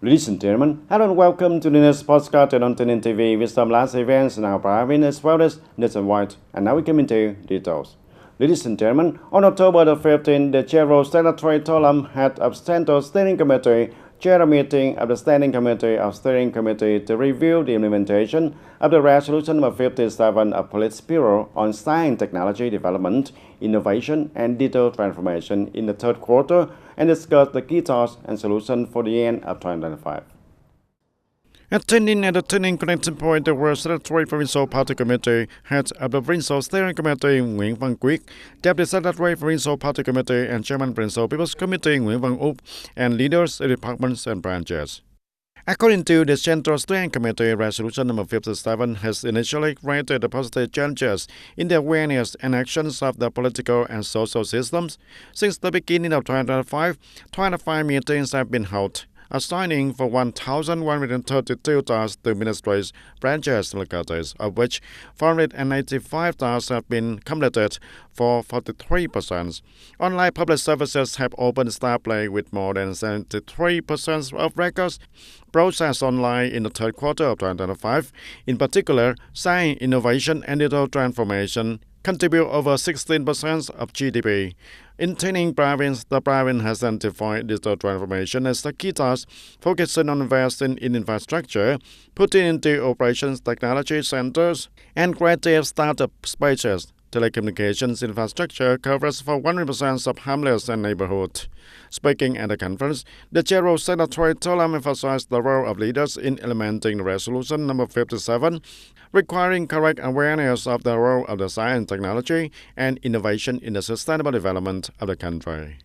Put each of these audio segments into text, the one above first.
Ladies and gentlemen, hello and welcome to the next podcast on TayNinhTV with some last events now arriving as well as nationwide. And now we come into details. Ladies and gentlemen, on October the 15th, the General Secretary Tolam had abstained to Standing Committee chair a meeting of the Standing Committee of Steering Committee to review the implementation of the Resolution number 57 of Politburo on Science, Technology Development, Innovation and Digital Transformation in the third quarter and discuss the key tasks and solutions for the end of 2025. Attending at the turning connecting point, the World Secretary Provincial Party Committee, head of the Provincial Steering Committee, Nguyễn Văn Quyết, Deputy Secretary Provincial Party Committee and Chairman Provincial People's Committee, Nguyễn Văn Úc, and leaders of departments and branches. According to the Central Steering Committee, Resolution number 57 has initially created the positive changes in the awareness and actions of the political and social systems. Since the beginning of 2025, 25 meetings have been held, assigning for 1,132 tasks to ministries, branches, and localities, of which 485 tasks have been completed for 43%. Online public services have opened stably with more than 73% of records processed online in the third quarter of 2025. In particular, science, innovation, and digital transformation contribute over 16% of GDP. In TayNinhTV province, the province has identified digital transformation as the key task, focusing on investing in infrastructure, putting into operations technology centers, and creative startup spaces. Telecommunications infrastructure covers for 100% of hamlets and neighborhoods. Speaking at the conference, the General Secretary Tolam emphasized the role of leaders in implementing Resolution number 57, requiring correct awareness of the role of the science, technology, and innovation in the sustainable development of the country.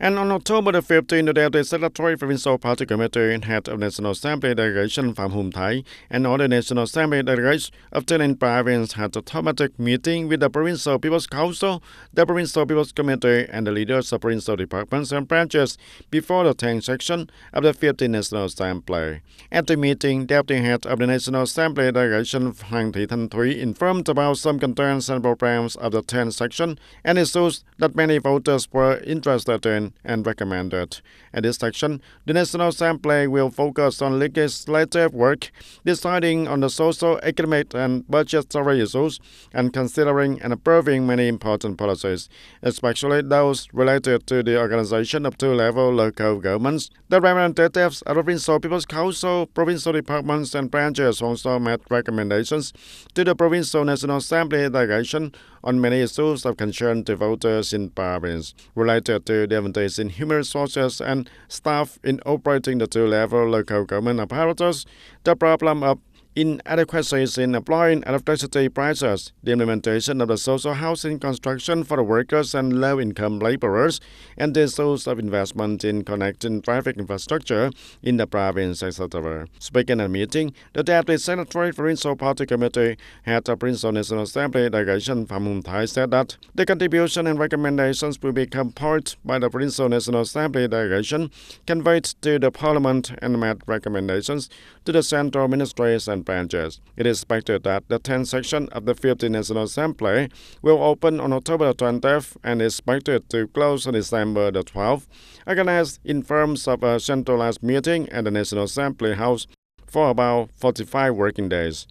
And on October the 15th, the Deputy Secretary Provincial Party Committee, head of National Assembly Delegation Phạm Hùng Thái, and other National Assembly delegates of TayNinhTV province had a thematic meeting with the Provincial People's Council, the Provincial People's Committee, and the leaders of provincial departments and branches before the 10th section of the 15th National Assembly. At the meeting, Deputy Head of the National Assembly Delegation Hoàng Thị Thanh Thúy informed about some contents and programs of the 10th section and issues that many voters were interested in and recommended. At this section, the National Assembly will focus on legislative work, deciding on the social, economic, and budgetary issues, and considering and approving many important policies, especially those related to the organization of two-level local governments. The representatives of the Provincial People's Council, provincial departments, and branches also made recommendations to the Provincial National Assembly delegation on many issues of concern to voters in province, related to the advantage in human resources and staff in operating the two-level local government apparatus, the problem of inadequacies in applying electricity prices, the implementation of the social housing construction for the workers and low-income laborers, and the issues of investment in connecting traffic infrastructure in the province, etc. Speaking at a meeting, the Deputy Secretary Provincial Party Committee, head of Provincial National Assembly Delegation Phạm Hùng Thái, said that the contribution and recommendations will be compiled by the Provincial National Assembly Delegation, conveyed to the Parliament, and made recommendations to the central ministries and branches. It is expected that the 10th section of the 15th National Assembly will open on October 20th and is expected to close on December 12th, organized in terms of a centralized meeting at the National Assembly House for about 45 working days.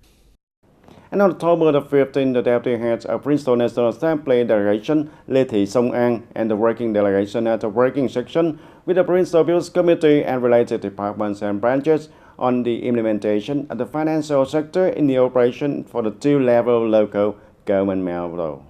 And on October the 15th, the Deputy Head of Provincial National Assembly Delegation, Lê Thị Sông An, and the working delegation at the working section with the Provincial People's Committee and related departments and branches on the implementation of the financial sector in the operation for the two-level local government model.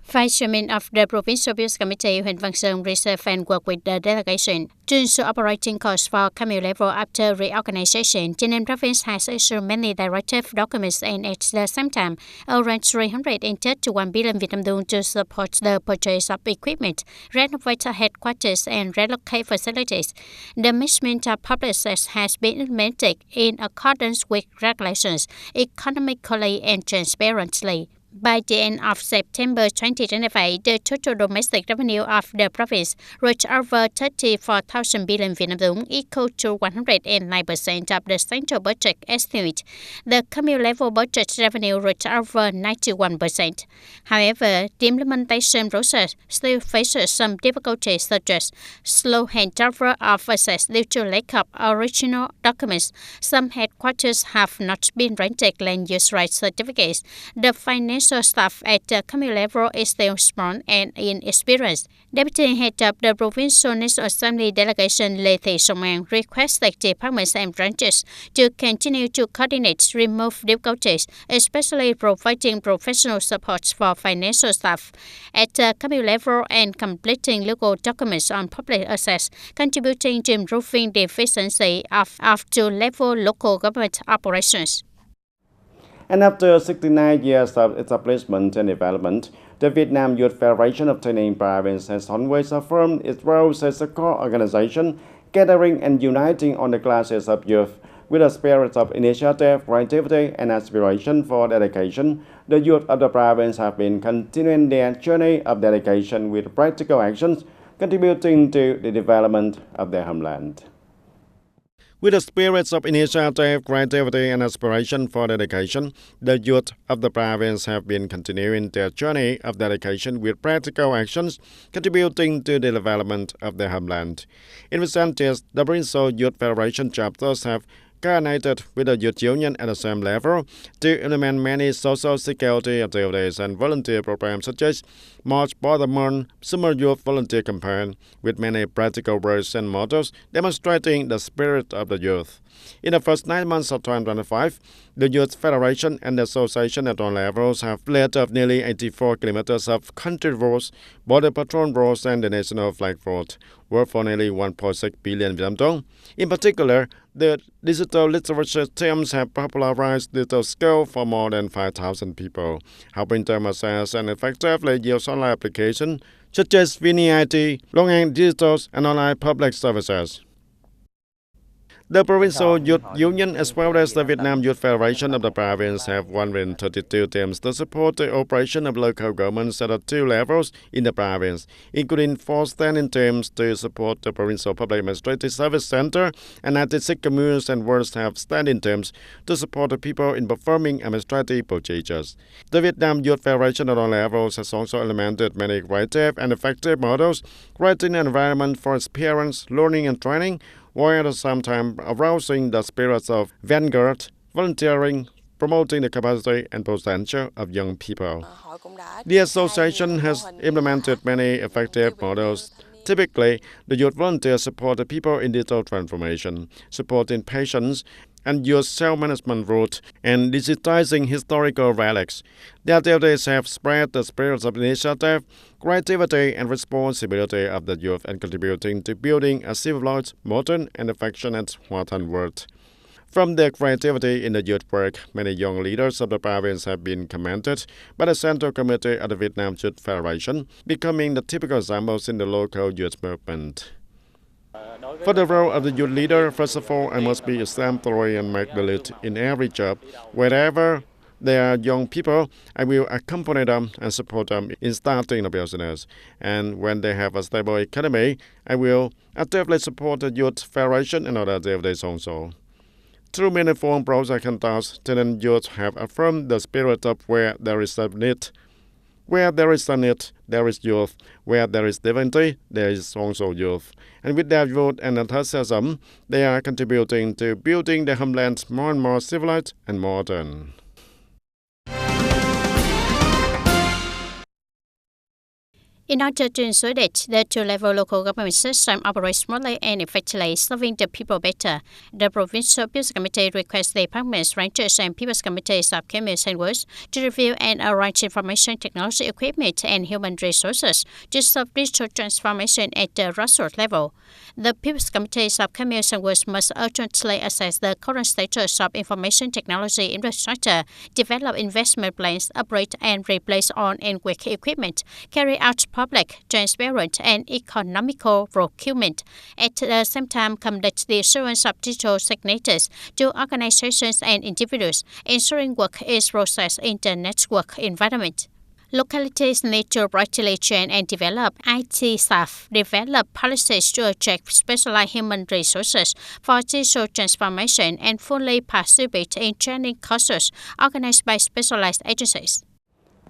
Vice Chairman of the Provincial People's Committee, Nguyễn Văn Sơn, reserved and worked with the delegation to ensure operating costs for commune level after reorganization. TayNinhTV province has issued many directive documents and at the same time, around 331 billion Vietnam dong to support the purchase of equipment, renovate headquarters, and relocate facilities. The management of public assets has been implemented in accordance with regulations, economically and transparently. By the end of September 2025, the total domestic revenue of the province reached over 34,000 billion Vietnam dong, equal to 109% of the central budget estimate. The cumulative budget revenue reached over 91%. However, the implementation process still faces some difficulties such as slow handover of assets due to lack of original documents. Some headquarters have not been granted land use rights certificates. The financial staff at the county level is still small and inexperienced. Deputy Head of the Provincial National Assembly Delegation Lê Thị Sông An requested departments and branches to continue to coordinate, remove difficulties, especially providing professional support for financial staff at the county level and completing legal documents on public access, contributing to improving the efficiency of two-level local government operations. And after 69 years of establishment and development, the Vietnam Youth Federation of TayNinhTV Province has always affirmed its role as a core organization, gathering and uniting all the classes of youth. With a spirit of initiative, creativity, and aspiration for dedication, the youth of the province have been continuing their journey of dedication with practical actions, contributing to the development of their homeland. With the spirits of initiative, creativity, and aspiration for dedication, the youth of the province have been continuing their journey of dedication with practical actions, contributing to the development of their homeland. In recent years, the Provincial Youth Federation chapters have coordinated with the youth union at the same level to implement many social security activities and volunteer programs such as March for the Month, Summer Youth Volunteer Campaign, with many practical words and mottos demonstrating the spirit of the youth. In the first 9 months of 2025, the Youth Federation and the association at all levels have led up nearly 84 kilometers of country roads, border patrol roads, and the national flag road, worth for nearly 1.6 billion Vietnam dong. In particular, the digital literature teams have popularized digital skills for more than 5,000 people, helping them access and effectively use online applications such as VNEIT, long-hand digital, and online public services. The Provincial Youth Union as well as the Vietnam Youth Federation of the province have 132 teams to support the operation of local governments at the two levels in the province, including 4 standing teams to support the Provincial Public Administrative Service Center, and 96 communes and wards have standing teams to support the people in performing administrative procedures. The Vietnam Youth Federation at all levels has also implemented many creative and effective models, creating an environment for experience, learning and training, while at the same time arousing the spirits of vanguard, volunteering, promoting the capacity and potential of young people. The association has implemented many effective models. Typically, the youth volunteers support the people in digital transformation, supporting patients and youth self-management route, and digitizing historical relics. The activities have spread the spirits of initiative, creativity, and responsibility of the youth and contributing to building a civilized, modern, and affectionate Hoa-Thanh world. From their creativity in the youth work, many young leaders of the province have been commended by the Central Committee of the Vietnam Youth Federation, becoming the typical examples in the local youth movement. For the role of the youth leader, first of all, I must be exemplary and make the lead in every job. Wherever there are young people, I will accompany them and support them in starting a business. And when they have a stable economy, I will actively support the Youth Federation and other activities also. Through meaningful projects and tasks, TayNinhTV youth have affirmed the spirit of where there is a need. Where there is a need, there is youth. Where there is divinity, there is also youth. And with their youth and enthusiasm, they are contributing to building the homeland more and more civilized and modern. In order to ensure that the two-level local government system operates smoothly and effectively, serving the people better, the Provincial People's Committee requests the departments, branches, and People's Committees of communes and wards to review and arrange information technology equipment and human resources to serve digital transformation at the grassroots level. The People's Committees of communes and wards must urgently assess the current status of information technology infrastructure, develop investment plans, upgrade and replace on and weak equipment, carry out public, transparent, and economical procurement. At the same time, conduct the issuance of digital signatures to organizations and individuals, ensuring work is processed in the network environment. Localities need to rapidly train and develop IT staff, develop policies to attract specialized human resources for digital transformation, and fully participate in training courses organized by specialized agencies.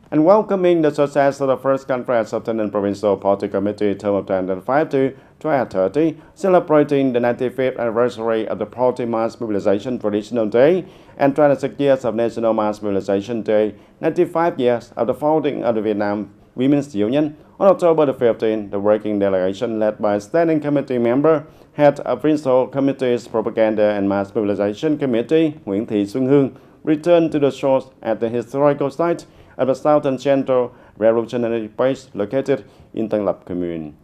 And welcoming the success of the first conference of the Provincial Party Committee term of 2005 to 2030, celebrating the 95th anniversary of the Party Mass Mobilization Traditional Day and 26 years of National Mass Mobilization Day, 95 years of the founding of the Vietnam Women's Union. On October the 15th, the working delegation led by Standing Committee member, head of Provincial Committee's Propaganda and Mass Mobilization Committee, Nguyễn Thị Xuân Hương, returned to the shores at the historical site at the Southern Central Revolutionary Base located in Tân Lập Commune.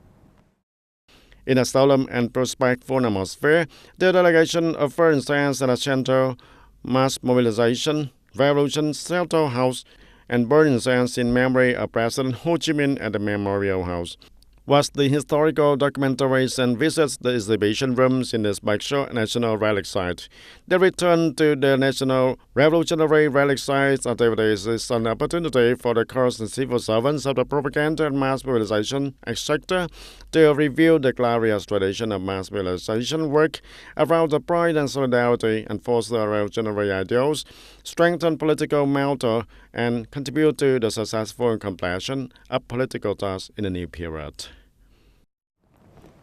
In a solemn and respectful atmosphere, the delegation of Foreign Science at the Central Mass Mobilization Revolution Central House and burned incense in memory of President Ho Chi Minh at the Memorial House. Watch the historical documentaries and visits the exhibition rooms in the special National Relic Site. The return to the National Revolutionary Relic Site activities is an opportunity for the corps and civil servants of the propaganda and mass mobilization sector to review the glorious tradition of mass mobilization work around the pride and solidarity, and foster revolutionary ideals, strengthen political morale, and contribute to the successful completion of political tasks in the new period.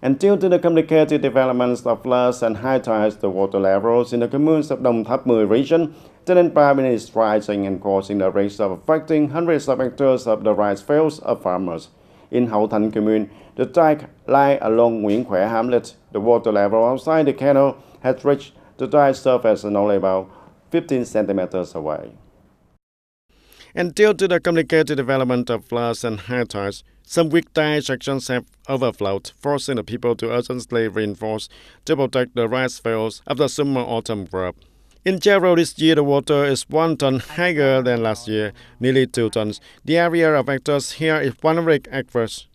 And due to the complicated developments of floods and high tides, the water levels in the communes of Đồng Tháp 10 region, TayNinhTV is rising and causing the risk of affecting hundreds of hectares of the rice fields of farmers. In Hậu Thành commune, the dike lie along Nguyễn Khỏe hamlet. The water level outside the canal has reached the dike surface and only about 15 centimeters away. And due to the complicated development of floods and high tides, some weak dike sections have overflowed, forcing the people to urgently reinforce to protect the rice fields of the summer-autumn crop. In general, this year the water is 1 ton higher than last year, nearly 2 tons. The area of hectares here is 100 acres.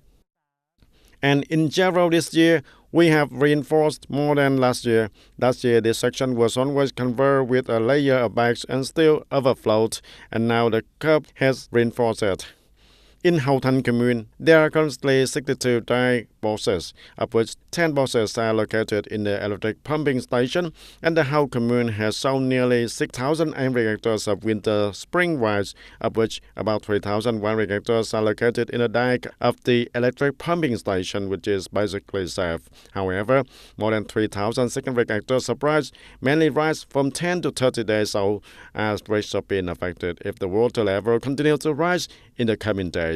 And in general, this year we have reinforced more than last year. Last year, this section was always covered with a layer of bags and still overflowed, and now the curb has reinforced it. In Hậu Thành commune, there are currently 62 dike boxes, of which 10 boxes are located in the electric pumping station, and the Hậu commune has sown nearly 6,800 hectares of winter-spring rice, of which about 3,100 hectares are located in the dike of the electric pumping station, which is basically safe. However, more than 3,600 hectares of rice, mainly rice from 10 to 30 days old, are at risk of being affected if the water level continues to rise in the coming days.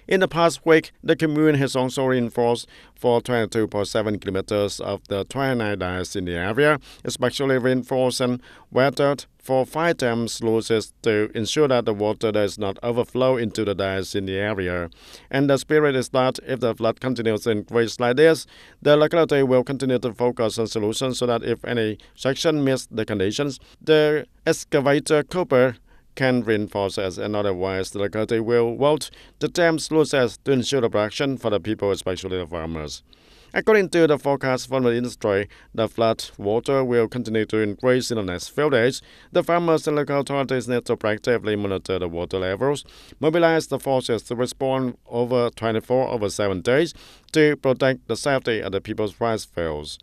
In the past week, the commune has also reinforced for 22.7 kilometers of the 29 dikes in the area, especially reinforced and weathered for 5 dam sluices to ensure that the water does not overflow into the dikes in the area. And the spirit is that if the flood continues to increase like this, the locality will continue to focus on solutions so that if any section meets the conditions, the excavator cooper can reinforce it, and otherwise the locality will vault the dam sluices to ensure the protection for the people, especially the farmers. According to the forecast from the industry, the flood water will continue to increase in the next few days. The farmers and local authorities need to proactively monitor the water levels, mobilize the forces to respond over 24/7 days to protect the safety of the people's rice fields.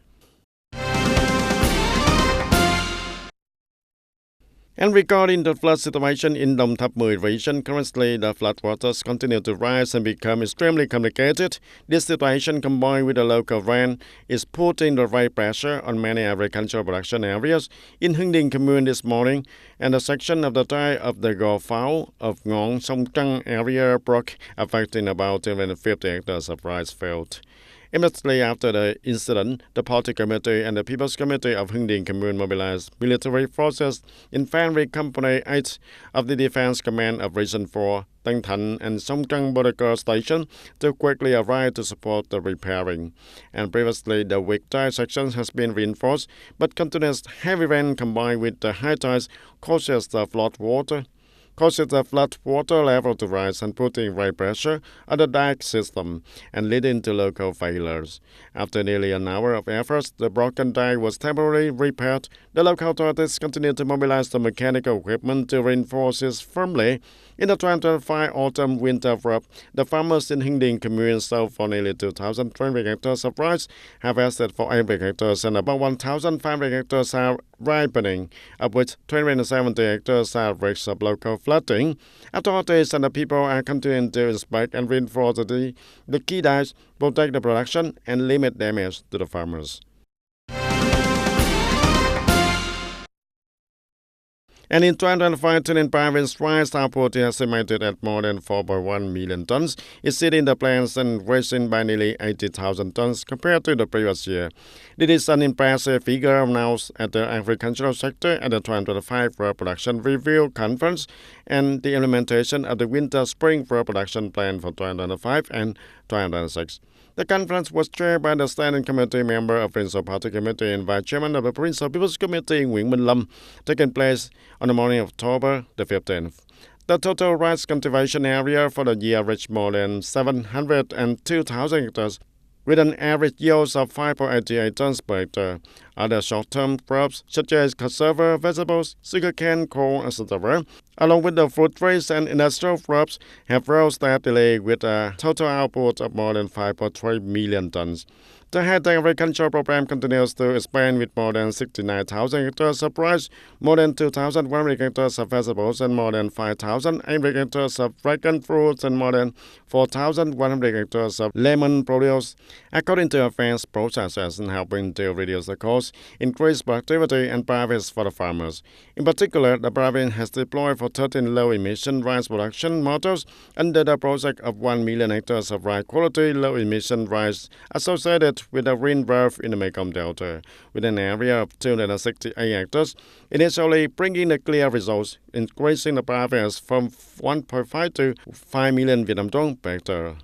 And regarding the flood situation in Đồng Tháp 10 region, currently the flood waters continue to rise and become extremely complicated. This situation, combined with the local rain, is putting the right pressure on many agricultural production areas. In Hưng Điền commune this morning, and a section of the dike of the Gò Pháo of Ngọn Sông Trăng area broke, affecting about 250 hectares of rice field. Immediately after the incident, the Party Committee and the People's Committee of Hưng Điền Commune mobilized military forces, Infantry Company 8 of the Defense Command of Region 4, Tân Thành and Sông Trăng Border Guard Station to quickly arrive to support the repairing. And previously, the weak tide section has been reinforced, but continuous heavy rain combined with the high tides causes the flood water causes the flood water level to rise and putting great pressure on the dike system and leading to local failures. After nearly an hour of efforts, the broken dike was temporarily repaired. The local authorities continued to mobilize the mechanical equipment to reinforce it firmly. In the 2025 autumn-winter crop, the farmers in Hinding Commune sold for nearly 2,300 hectares of rice, harvested for 800 hectares, and about 1,500 hectares are ripening, of which 270 hectares are at risk of local flooding. Authorities and the people are continuing to inspect and reinforce the key dikes, protect the production, and limit damage to the farmers. And in 2025, TayNinhTV province rice output is estimated at more than 4.1 million tons, exceeding the plans and rising by nearly 80,000 tons compared to the previous year. This is an impressive figure announced at the agricultural sector at the 2025 Crop Production Review Conference and the implementation of the Winter-Spring Crop Production Plan for 2025 and 2026. The conference was chaired by the Standing Committee member of Provincial Party Committee and Vice Chairman of the Provincial People's Committee, Nguyễn Minh Lâm, taking place on the morning of October the 15th. The total rice cultivation area for the year reached more than 702,000 hectares, with an average yield of 5.88 tons per hectare. Other short-term crops such as cassava, vegetables, sugarcane, corn, etc., along with the fruit trees and industrial crops, have rose steadily with a total output of more than 5.3 million tons. The high-tech agriculture program continues to expand with more than 69,000 hectares of rice, more than 2,100 hectares of vegetables, and more than 5,800 hectares of dragon fruits, and more than 4,100 hectares of lemon produce, according to advanced processes and helping to reduce the cost, increase productivity, and profits for the farmers. In particular, the province has deployed for 13 low-emission rice production models under the project of 1 million hectares of high-quality, low-emission rice associated with a green belt in the Mekong Delta, with an area of 268 hectares, initially bringing the clear results, increasing the profits from 1.5 to 5 million Vietnam dong per hectare.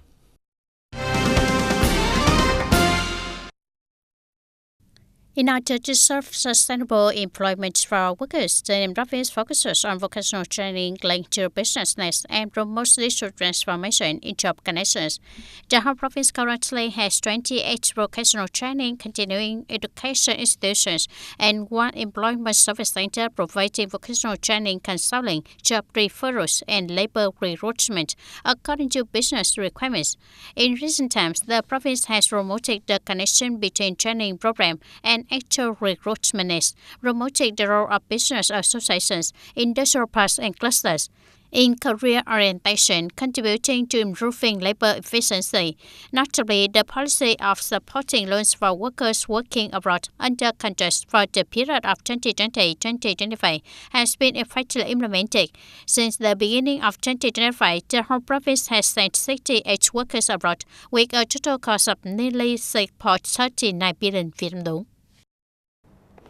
In order to serve sustainable employment for workers, the province focuses on vocational training linked to business needs and promotes digital transformation in job connections. The whole province currently has 28 vocational training continuing education institutions and 1 employment service center providing vocational training consulting, job referrals, and labor recruitment according to business requirements. In recent times, the province has promoted the connection between training program and actual recruitment needs, promoting the role of business associations, industrial parks, and clusters in career orientation, contributing to improving labor efficiency. Notably, the policy of supporting loans for workers working abroad under contracts for the period of 2020-2025 has been effectively implemented. Since the beginning of 2025, the whole province has sent 68 workers abroad with a total cost of nearly 6.39 billion Vietnam dong.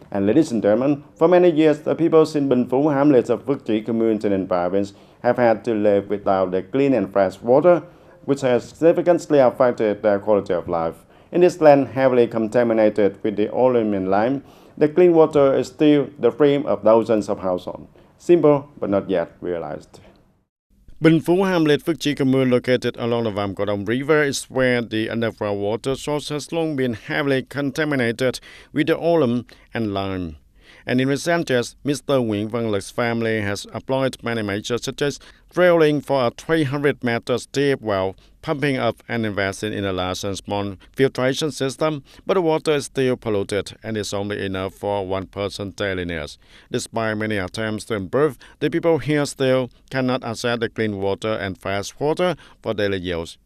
And ladies and gentlemen, for many years, the people in Bình Phú hamlets of Phước Chỉ Commune in province have had to live without the clean and fresh water, which has significantly affected their quality of life. In this land heavily contaminated with the oleum and lime, the clean water is still the dream of thousands of households. Simple, but not yet realized. Bình Phú hamlet Phước Chỉ Commune, located along the Vam Cỏ Đông River, is where the underground water source has long been heavily contaminated with the oleum and lime. And in recent years, Mr. Nguyễn Văn Lực family has employed many measures such as drilling for a 300 meters deep well, pumping up and investing in a large and small filtration system, but the water is still polluted and is only enough for one person's daily needs. Despite many attempts to improve, the people here still cannot access the clean water and fresh water for daily use.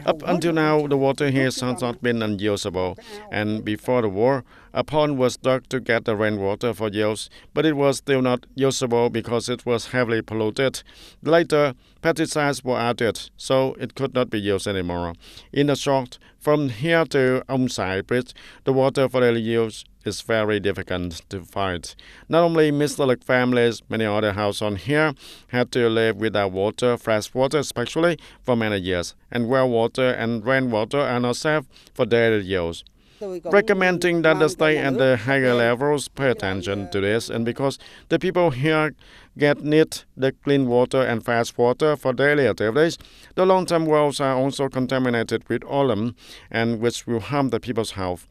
Up until now, the water here has not been unusable, and before the war, a pond was dug to get the rainwater for use, but it was still not usable because it was heavily polluted. Later, pesticides were added, so it could not be used anymore. In the short, from here to Ông Sai Bridge, the water for daily use is very difficult to find. Not only Mr. Lực families, many other households here had to live without water, fresh water especially, for many years, and well water and rainwater are not safe for daily use. Recommending that the state and the higher levels pay attention to this, and because the people here get need the clean water and fresh water for daily activities, the long-term wells are also contaminated with oil, and which will harm the people's health.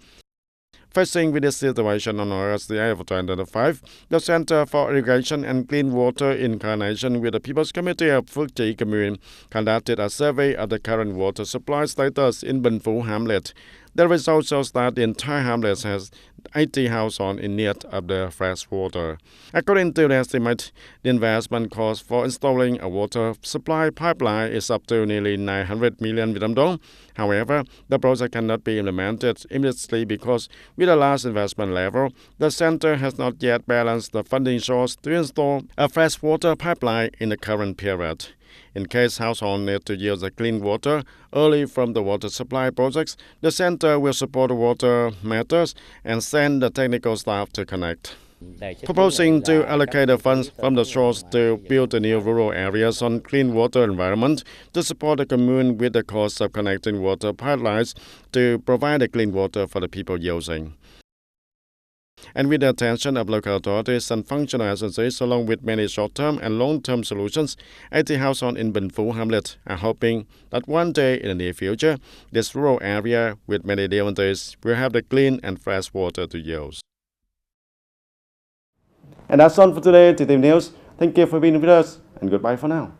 Facing with this situation on Thursday of 2025, the Center for Irrigation and Clean Water, in coordination with the People's Committee of Phước Chỉ Commune, conducted a survey of the current water supply status in Bình Phú hamlet. The result shows that the entire hamlet has 80 households in need of the fresh water. According to the estimate, the investment cost for installing a water supply pipeline is up to nearly 900 million Vietnam dong. However, the project cannot be implemented immediately because, with a large investment level, the center has not yet balanced the funding source to install a freshwater pipeline in the current period. In case households need to use the clean water early from the water supply projects, the center will support water matters and send the technical staff to connect. Proposing to allocate the funds from the source to build the new rural areas on clean water environment to support the commune with the cost of connecting water pipelines to provide the clean water for the people using. And with the attention of local authorities and functional agencies, along with many short-term and long-term solutions, 80 households in Bình Phú hamlet are hoping that one day in the near future, this rural area with many difficulties will have the clean and fresh water to use. And that's all for today, TTV News. Thank you for being with us, and goodbye for now.